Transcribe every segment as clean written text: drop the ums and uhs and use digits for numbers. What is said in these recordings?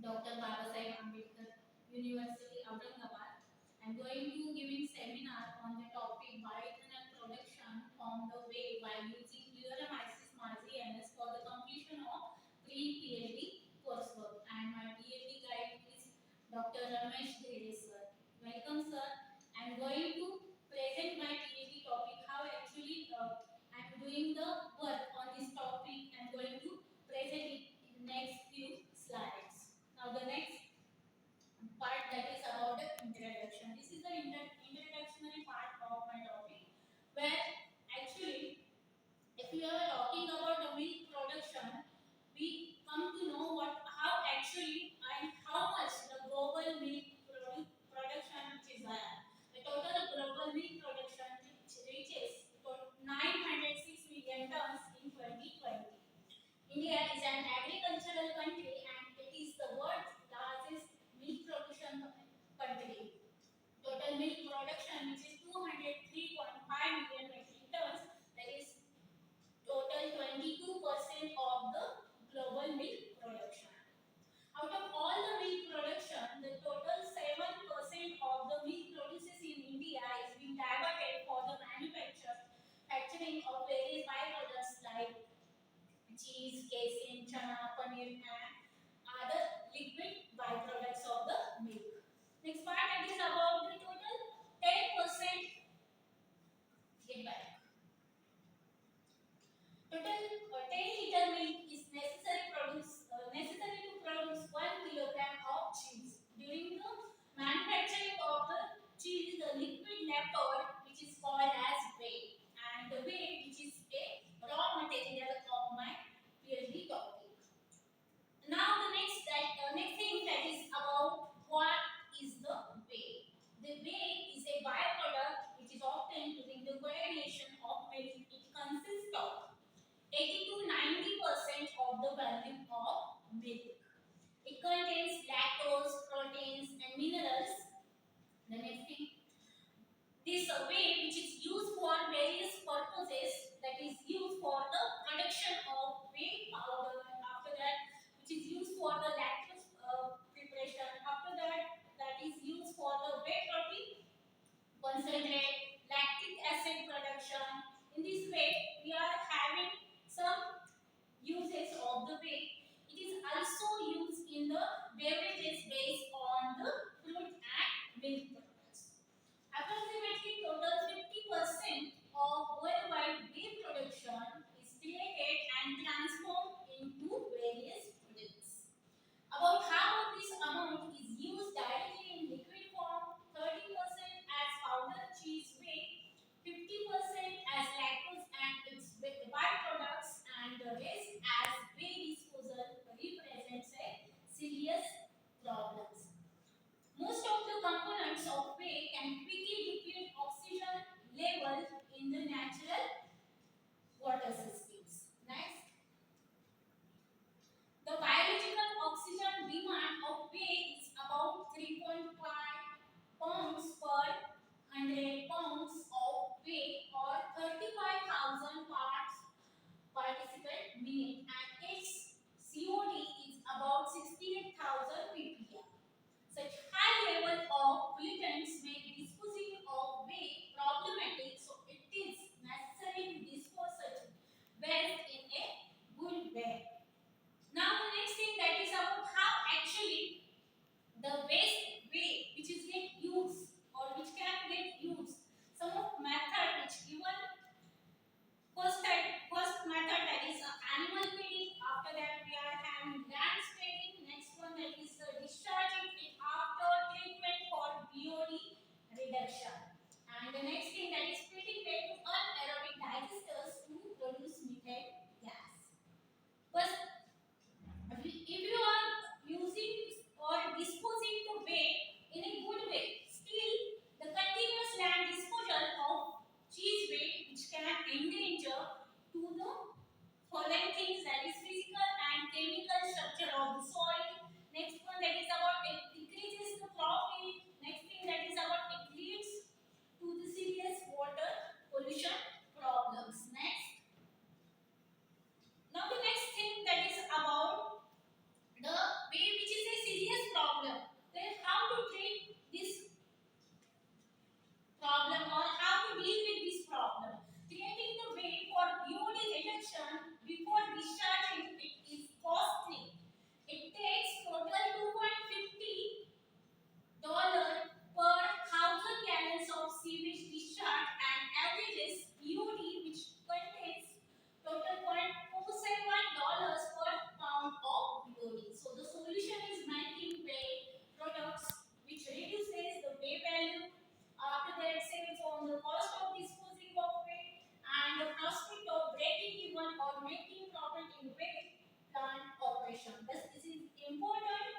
Dr. Babasaheb Ambedkar University, Aurangabad. I'm going to giving seminar on the topic bioethanol production from the way by using Leuramyces marzianus for the completion of pre-PhD coursework. And my PhD guide is Dr. Ramesh Dhede sir. Welcome sir. I'm going to present my PhD topic, how actually I'm doing the work on this topic. I'm going to present it in next few slides. Now the next part, that is about the introduction. This is the introductory part of my topic, where actually if we are talking about the milk production, we come to know what how actually and how much the global milk production which is there. The total global milk production which reaches 906 million tons in 2020. India is an agricultural country and it is the world's largest milk production country. Total milk production which is 203.5 million metric tons, that is total 22% of the global milk production. Out of all the milk production, the total 7% of the milk produced in India is being diverted for the manufacturing of various byproducts like cheese, casein, chana, paneer, and other liquid byproducts of the milk. Next part, it is about the total 10%. Get back. Total 10-liter milk is necessary to produce 1 kilogram of cheese. During the manufacturing of the cheese, the liquid left over, which is called as whey, and the whey, which is a raw material of my PhD topic. Now the next thing, that is about what is the whey. The whey is a byproduct which is obtained during the coagulation of milk. It consists of 80 to 90% of the volume of milk. It contains lactose, proteins, and minerals. The next thing, this whey, which is used for various purposes, that is used for the production of whey powder. After that, which is used for the lactose preparation. After that, that is used for the whey protein concentrate, lactic acid production. In this way, we are having some uses of the whey. It is also used in the beverages based on the fruit and milk products. Approximately total 50% of worldwide whey production is created and transformed into various products. About half of this amount is used directly in liquid form, 30% as powder cheese whey, 50% as lactose and its byproducts, and the rest as whey disposal represents a serious problems. Most of the components of whey can quickly deplete oxygen level in the natural water systems. Next, the biological oxygen demand of whey is about 3.5 pounds per 100 pounds of whey, or 35,000 parts participant minute, and its COD is about 68,000 ppm. Such high level of pollutants make disposing of whey problematic, so it is necessary to dispose such waste in a good way. Now the next thing, that is about how actually the waste whey which is get used or which can get used. Some of method which given, first method, that is animal feeding. After that, we are having land spreading. Next one, that is discharging it after treatment for BOD reduction. And the next thing, that is splitting it to anaerobic digesters to produce methane gas. First, if you are using or disposing the whey in a good way, still the continuous land disposal of cheese whey, which can endanger to the following things, that is physical and chemical structure of the soil. Next one, that is about it decreases the profit. Next thing, that is about it leads to the serious water pollution problems. Next, now the next thing, that is about the whey which is a serious produces BOD, which contains total $0.471 per pound of BOD. So the solution is making whey products, which reduces the whey value. After that, saves on the cost of disposing of whey and the prospect of breaking even or making profit in whey plant operation. Thus, this is important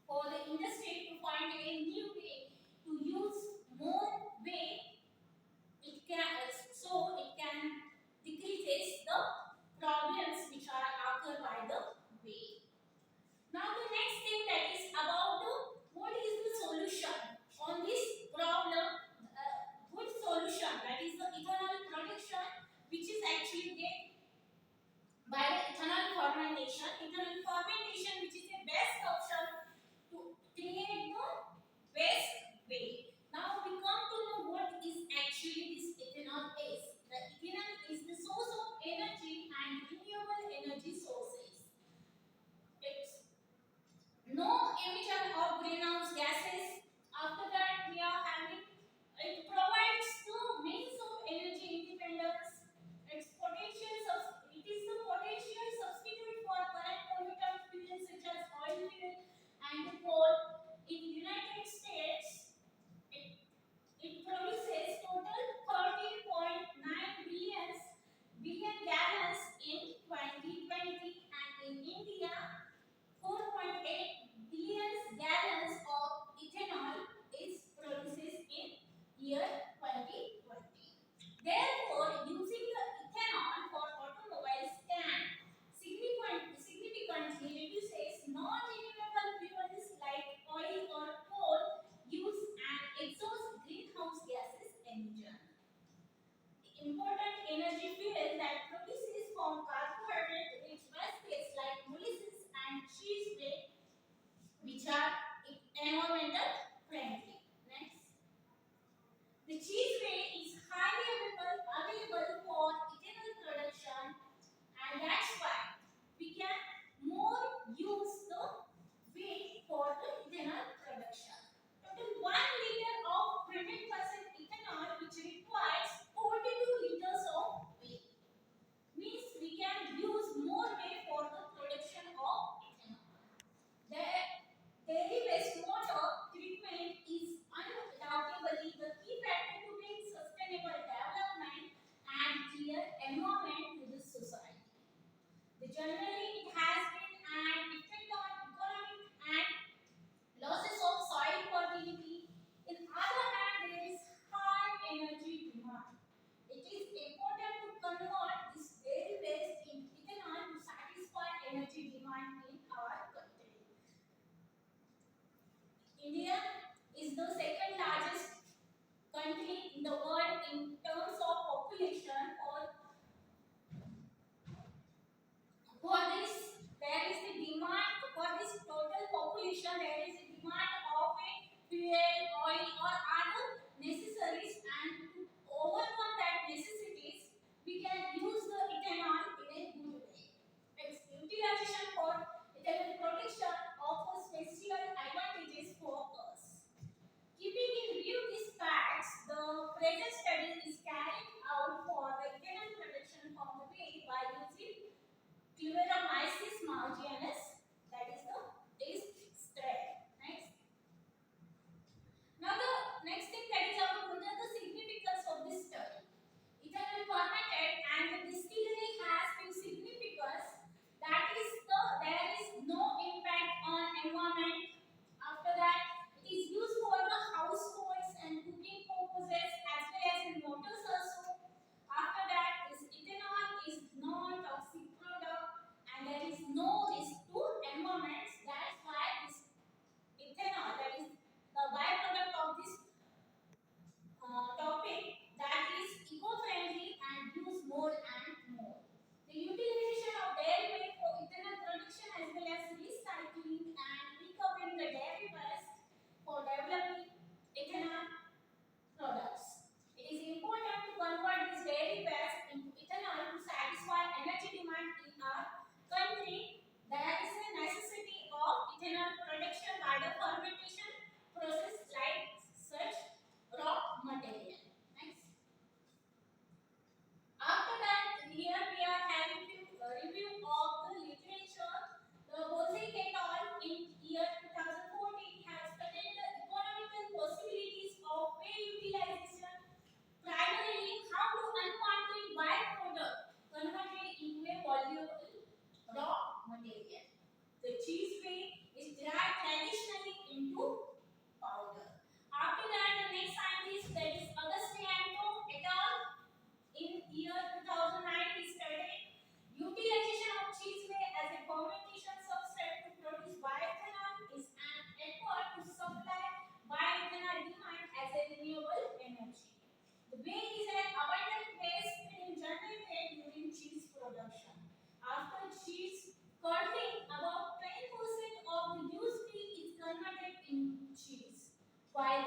for the industry to find a new way to use more whey. It can so it can decreases the problems which are occurred by the whey. Now the next thing that is about the what is the solution on this problem? Good solution, that is the ethanol production, which is actually get by the ethanol fermentation. Ethanol fermentation, which is the best option to create the best whey. Now we come to know what is actually this ethanol is. The ethanol is the source of energy and renewable energy sources. It's no emission of greenhouse gases. After that, we are having it provides the means of energy independence. It is the potential substitute for current pollutant fuels such as oil fuel and coal. In United States, it, it produces total 13.9 billion gallons in 2020, and in India 4.8 billion gallons of ethanol is produces in year 2020. Therefore, using the ethanol for automobiles can significantly reduces non-renewable fuels like oil or coal use and exhaust greenhouse gases emission. The important energy fuel that produces from carbohydrate rich baskets like molasses and cheese bread, which are environmental friendly. Next, the cheese whey is highly available for ethanol production, and that's why we can more use the whey for the ethanol production. Total 1 liter of 20% ethanol, which requires 42 liters of whey, means we can use more whey for the production of ethanol. The daily wastewater treatment is undoubtedly the key factor to bring sustainable development and clear environment to the society. Generally, it has been an effect on economic and losses of soil fertility. In other hand, there is high energy demand. It is important to convert this dairy waste in ethanol to satisfy energy demand in our country. India is the second largest country in the world in terms of population. For this, there is the demand for this total population. There is a demand of a fuel, oil, or other necessaries, and to overcome that necessities, we can use the ethanol in a good way. Its utilization for ethanol production offers special advantages for us. Keeping in view these facts, the present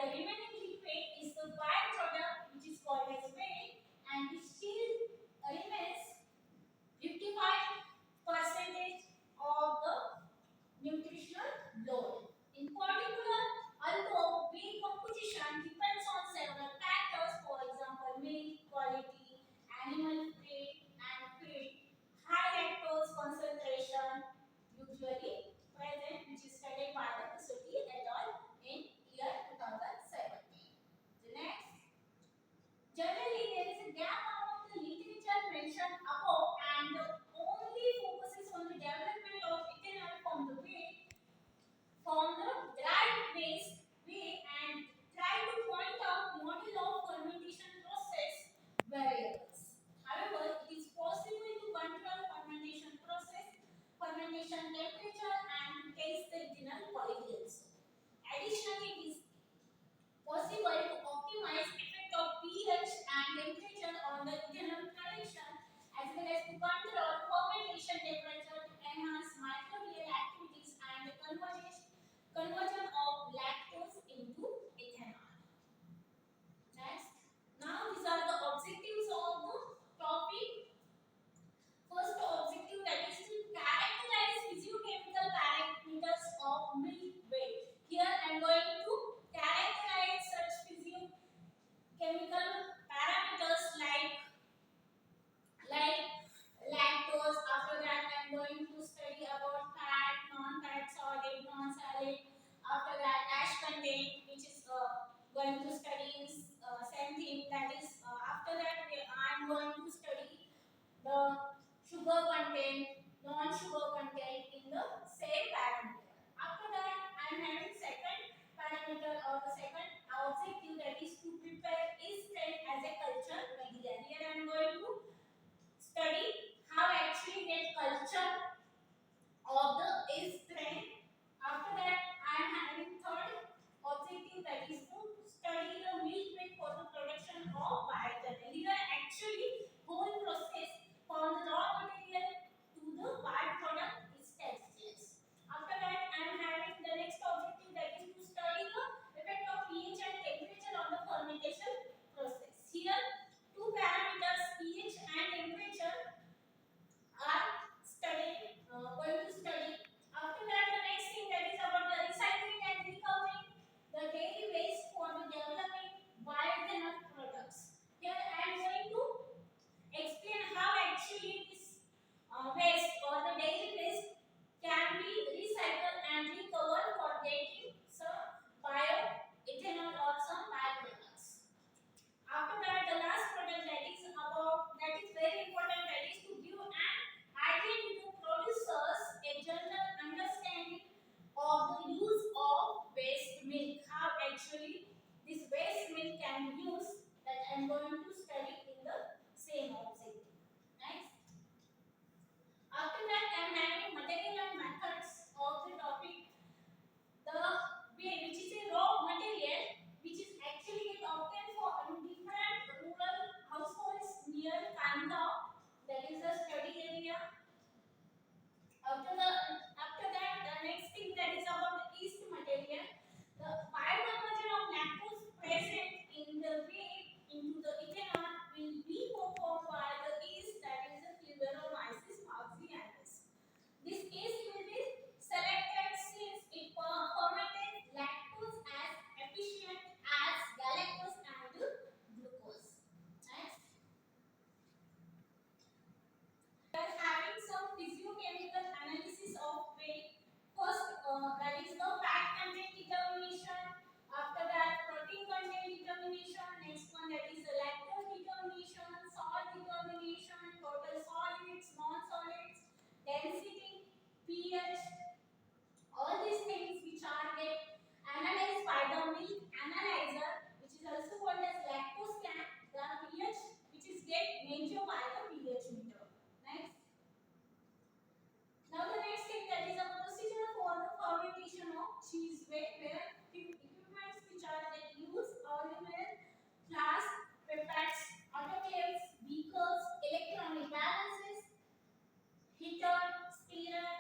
the remaining liquid is the byproduct which is called as weight, and it still remains 55 percentage of the nutritional load. In particular, although weight composition depends on several factors, for example, milk quality, animal weight and feed, high lactose concentration usually present, which is studied by the Kusuti et al. In year 2017. The next, generally there is a gap among the literature mentioned above and the only focuses on the development of ethanol from the dried waste way and try to point out model of fermentation process variables. However, it is possible to control fermentation process, fermentation temperature and to taste the ethanol quality also. Additionally, it is possible to optimize effect of pH and temperature on the ethanol production as well as to control fermentation temperature to enhance microbial activities and the conversion of lactose into ethanol. Next, now these are the objectives of the topic. First objective, that is to characterize physiochemical parameters of milk weight. Here I am going to characterize such physiochemical parameters like lactose. After that I am going to study about fat, non-fat, solid, non-solid. After that ash content, which is going to study in same thing, that is after that I am going to study the sugar content, non-sugar content in the same parameter. After that, I am having second parameter or the second objective, that is to prepare yeast strain as a culture media. Here I am going to study how actually get culture of the yeast strain. After that, I am having third objective, that is to study the milk weight for the production of bioethanol. Here actually whole process from the raw material to the byproduct is textiles. After that, I am having the next objective, that is to study the effect of pH and temperature on the fermentation process. Here, two parameters pH and temperature are going to study. After that, the next thing, that is about the recycling and recovering the daily waste for the developing bioethanol products. Here I am going to explain how actually this waste or the daily waste can be recycled and recovered for getting some bioethanol or some bioproducts. After that, the last product, that is very important, that is to give an idea to the producers a general understanding of the use of waste milk. How actually this waste milk can be used, that I am going to study in the same objective. Next. After that, I am having material and methods of the topic. The way which is a raw material which is actually get obtained from different rural households near Kangaon, that is the study area. After that, the next thing, that is about the yeast material. The bioconversion of lactose present in the whey into the ethanol will be performed by the yeast, that is the Cleveromyces marxianus. This yeast will be selected since it fermented lactose as efficient as galactose and glucose. Next. We are having some physiochemical analysis of weight. First, that is the fat content determination. After that, protein content determination. Next one, that is the lactose determination, salt determination, total solids, non-solids, density, pH. All these things which are get analyzed by the milk analyzer, which is also called as lactose scan, the pH which is get measured by the pH meter. Next. Now the next thing, that is a procedure for the fermentation of cheese whey, where equipments which are get used original flask, pipettes, autoclaves, beakers, electronic balances, heater, stirrer,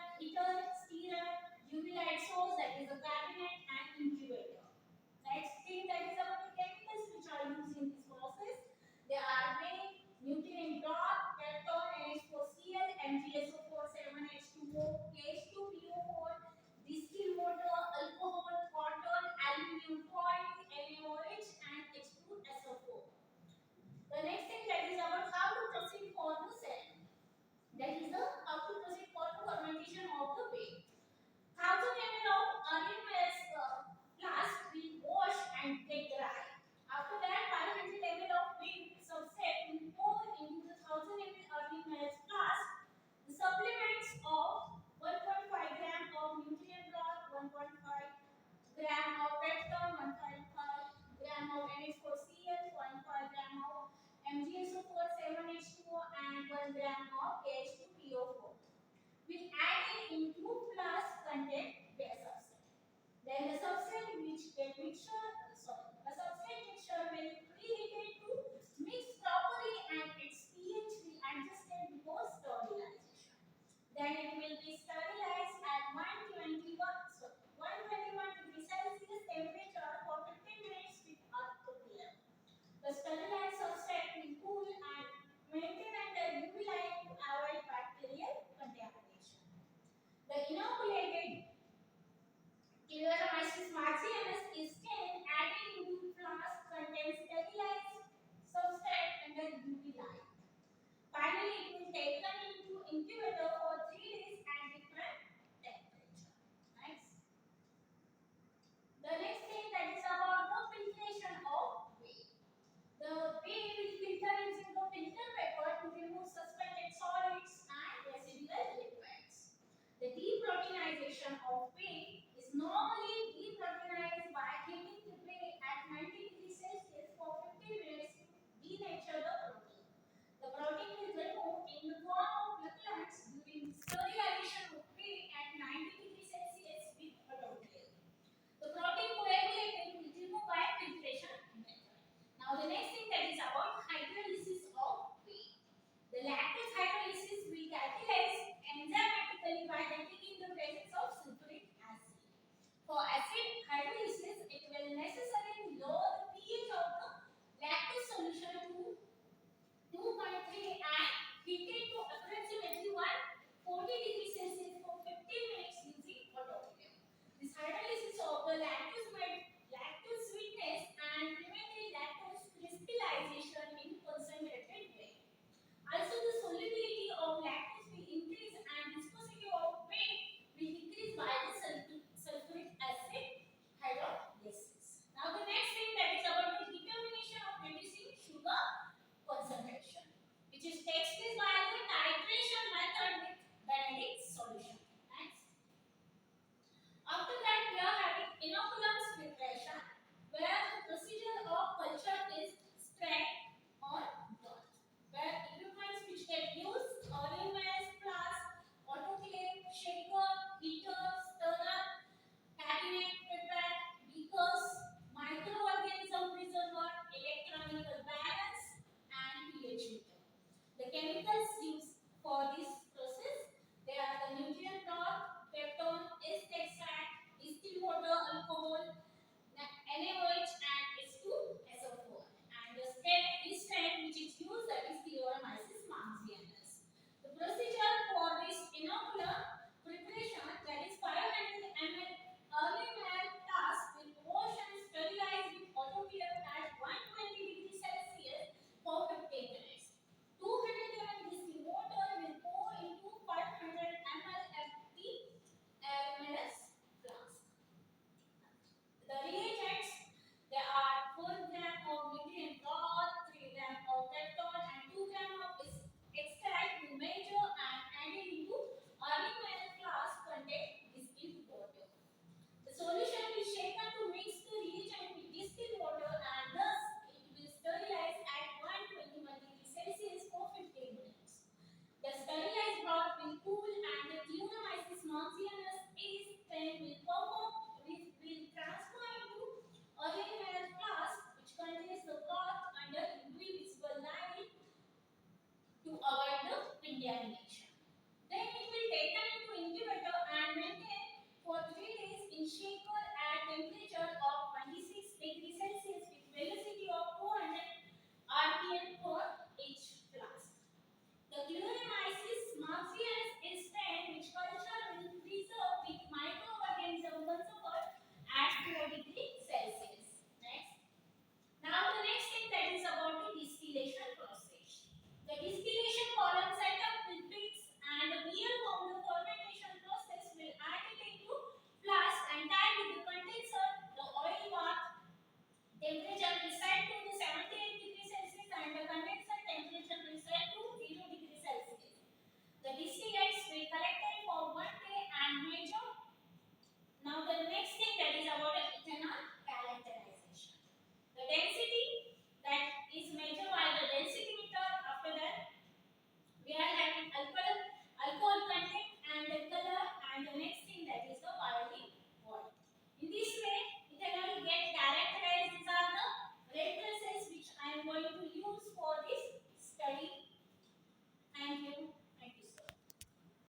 chemicals